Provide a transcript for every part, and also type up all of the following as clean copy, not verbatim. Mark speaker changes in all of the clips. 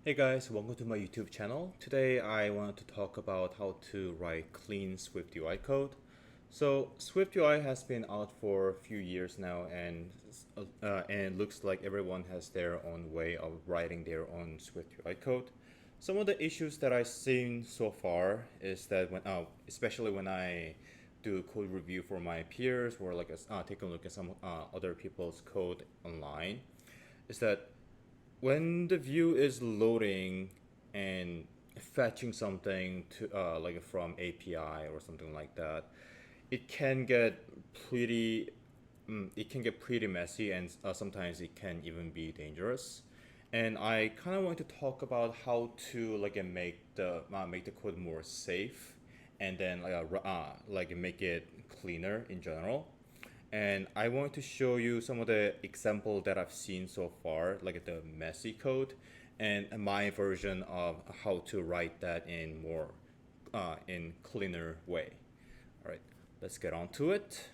Speaker 1: Hey guys, welcome to my YouTube channel. Today I want to talk about how to write clean swiftUI code. So swiftUI has been out for a few years now, and it looks like everyone has their own way of writing their own swiftUI code. Some of the issues that I've seen so far is that especially when I do code review for my peers or take a look at some other people's code online, is that when the view is loading and fetching something to from API or something like that, it can get pretty messy, and sometimes it can even be dangerous. And I kind of want to talk about how to make the code more safe, and then make it cleaner in general. And I want to show you some of the example that I've seen so far, like the messy code, and my version of how to write that in in cleaner way. All right, let's get on to it.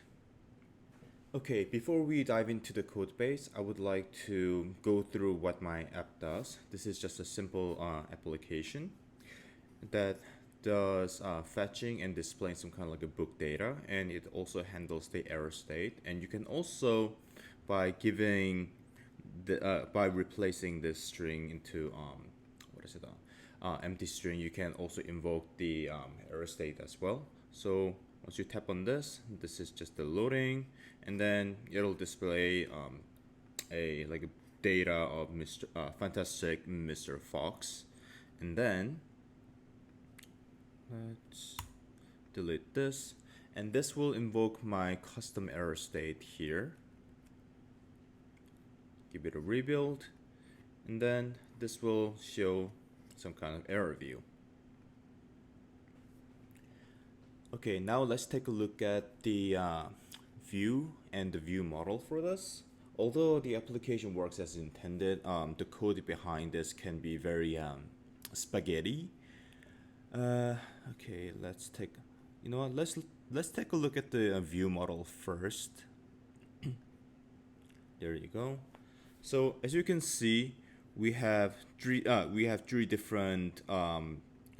Speaker 1: Okay, before we dive into the code base, I would like to go through what my app does. This is just a simple application that does fetching and displaying some kind of like a book data, and it also handles the error state. And you can also, by giving by replacing this string into empty string, you can also invoke the error state as well. So once you tap on this, this is just the loading, and then it'll display a data of Mr. Fantastic Mr. Fox, and then let's delete this, and this will invoke my custom error state here. Give it a rebuild, and then this will show some kind of error view. Okay, now let's take a look at the view and the view model for this. Although the application works as intended, the code behind this can be very spaghetti. Okay, let's take a look at the view model first. There you go. So as you can see, we have three different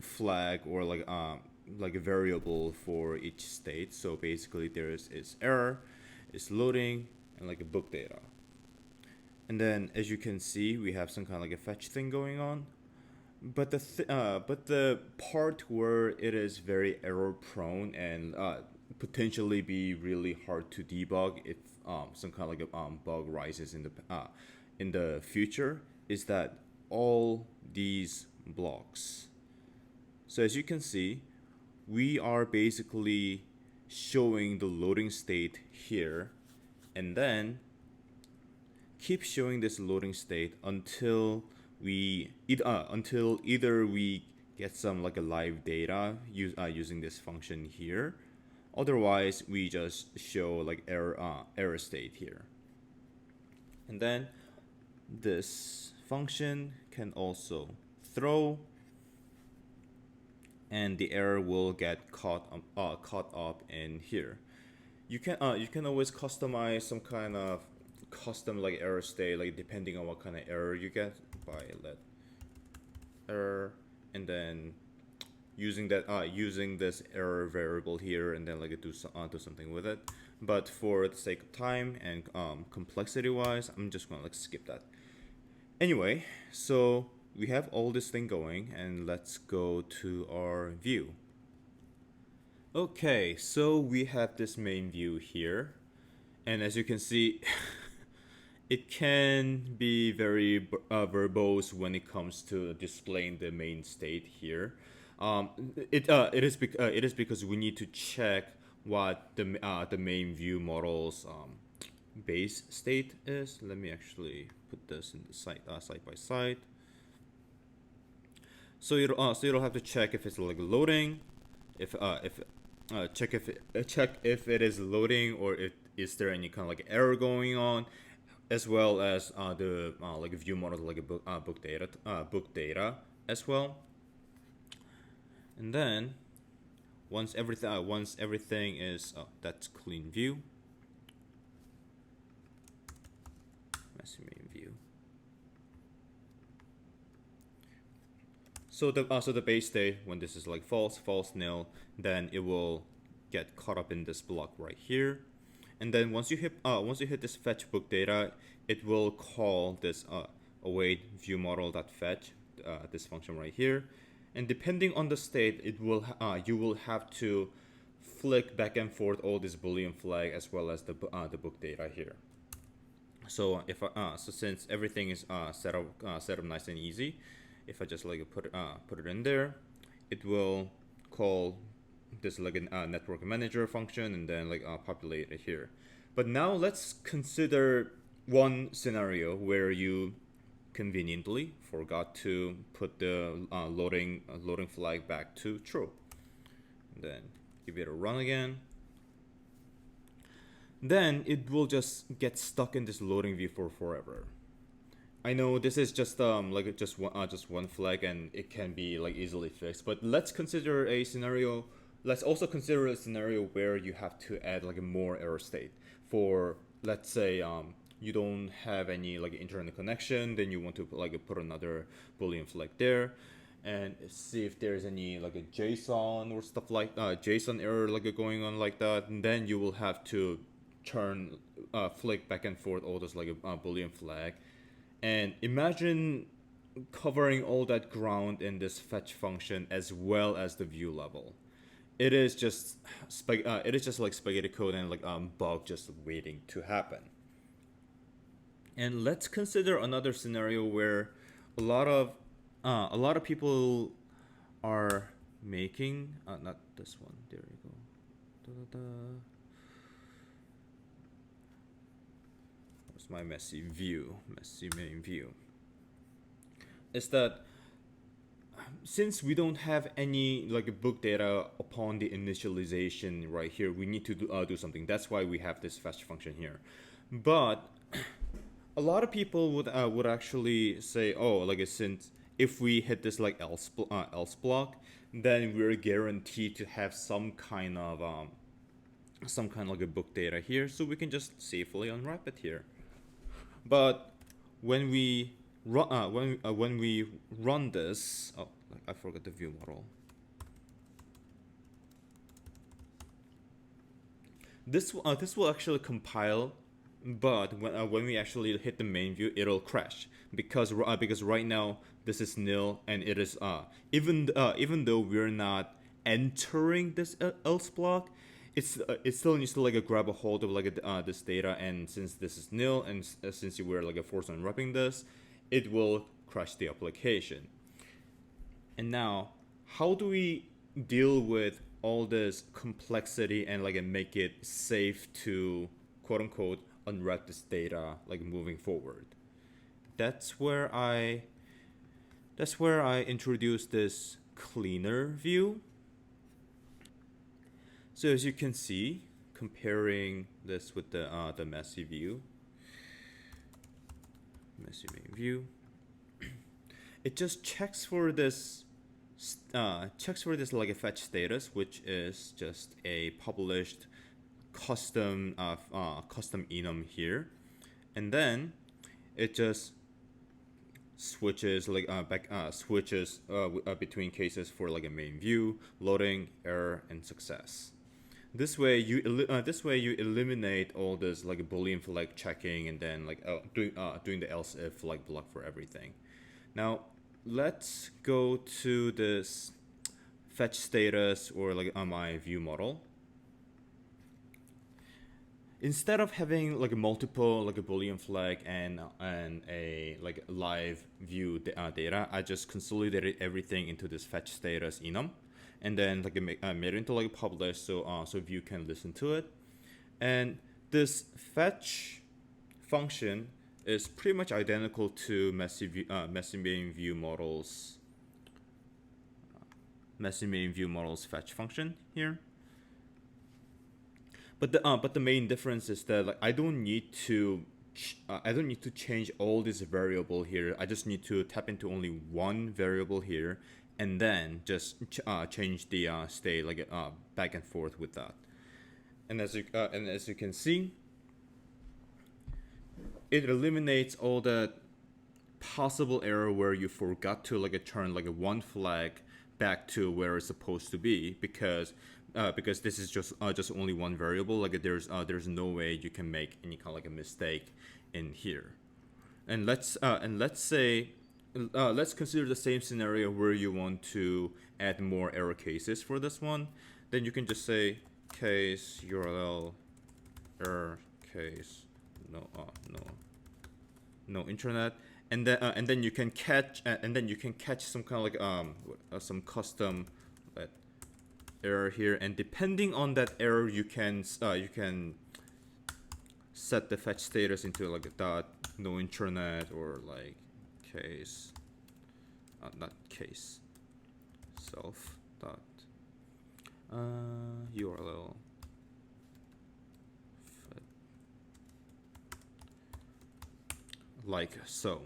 Speaker 1: flag or like a variable for each state. So basically there is error, is loading, and like a book data. And then as you can see, we have some kind of like a fetch thing going on. But the part where it is very error prone and potentially be really hard to debug if some kind of like a bug rises in the future is that all these blocks. So as you can see, we are basically showing the loading state here, and then keep showing this loading state until either we get some like a live data using this function here. Otherwise, we just show like error state here. And then this function can also throw, and the error will get caught up in here. You can always customize some kind of custom like error state, like depending on what kind of error you get, by let error, and then using this error variable here, and then like do something with it. But for the sake of time and complexity wise, I'm just gonna like skip that. Anyway, so we have all this thing going, and let's go to our view. Okay, so we have this main view here, and as you can see, it can be very verbose when it comes to displaying the main state here. It is because we need to check what the main view model's base state is. Let me actually put this in the side by side. So you'll have to check if it's like loading, check if it is loading, or if is there any kind of like error going on, as well as the like view model, like a book data as well. And then once everything is that's clean view, messy main view. So the base state, when this is like false, false, nil, then it will get caught up in this block right here. And then once you hit this fetch book data, it will call this await view model dot fetch, this function right here. And depending on the state, you will have to flick back and forth all this boolean flag as well as the book data here. So since everything is set up nice and easy, if I just like put it in there, it will call this like a network manager function and then like populate it here. But now let's consider one scenario where you conveniently forgot to put the loading flag back to true. And then give it a run again. Then it will just get stuck in this loading view for forever. I know this is just just one flag and it can be like easily fixed, but let's consider a scenario. Let's also consider a scenario where you have to add like a more error state for, let's say you don't have any like internet connection, then you want to put another boolean flag there and see if there's any like a JSON or stuff like JSON error like going on like that, and then you will have to turn flick back and forth all those like a boolean flag. And imagine covering all that ground in this fetch function as well as the view level. It is just like spaghetti code and like bug just waiting to happen. And let's consider another scenario where a lot of people are making not this one. There you go. Where's my messy main view? Is that since we don't have any like book data upon the initialization right here, we need to do something. That's why we have this fetch function here. But a lot of people would actually say, oh, like since if we hit this like else block, then we're guaranteed to have some kind of like a book data here, so we can just safely unwrap it here. But when we run this, oh, I forgot the view model. This will actually compile, but when we actually hit the main view, it'll crash because right now this is nil, and it is even though we're not entering this else block, it still needs to like grab a hold of like this data, and since this is nil and since you were like forced unwrapping this, it will crash the application. And now, how do we deal with all this complexity and like make it safe to quote unquote unwrap this data like moving forward? That's where I introduce this cleaner view. So as you can see, comparing this with the messy view, messy main view, it just checks for this like a fetch status, which is just a published custom enum here, and then it just switches like between cases for like a main view, loading, error, and success. This way you eliminate all this like a boolean flag checking and then like doing the else if like block for everything. Now let's go to this fetch status or like my view model. Instead of having like a multiple like a boolean flag and a like live view data, I just consolidated everything into this fetch status enum, and then like made it into like publish, so view can listen to it. And this fetch function is pretty much identical to messy main view models fetch function here. But the main difference is that like I don't need to change all this variable here. I just need to tap into only one variable here, and then just change the state like back and forth with that. And as you can see, it eliminates all that possible error where you forgot to like turn like a one flag back to where it's supposed to be, because this is just only one variable. Like there's no way you can make any kind of like a mistake in here. And let's say let's consider the same scenario where you want to add more error cases for this one. Then you can just say case URL error case no internet, and then you can catch some kind of like some custom error here, and depending on that error you can set the fetch status into like a dot no internet, or like case not case self dot URL like so.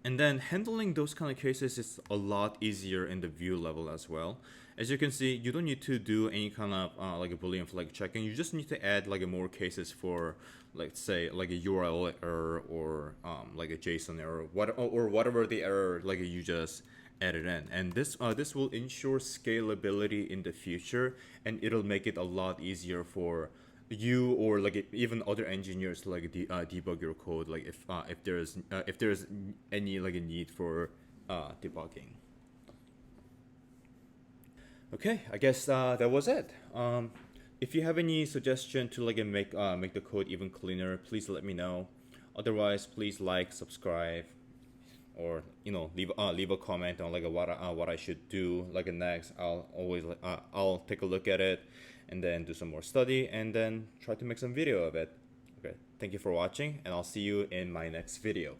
Speaker 1: And then handling those kind of cases is a lot easier in the view level as well. As you can see, you don't need to do any kind of like a Boolean flag checking. You just need to add like a more cases for, let's say, like a URL error, or like a JSON error, or whatever the error like you just added in. And this will ensure scalability in the future, and it'll make it a lot easier for you, or like even other engineers to like debug your code, like if there's any like a need for debugging. Okay, I guess that was it. If you have any suggestion to like make the code even cleaner, please let me know. Otherwise, please like, subscribe, or leave a comment on like what I should do like next. I'll take a look at it, and then do some more study, and then try to make some video of it. Okay, thank you for watching, and I'll see you in my next video.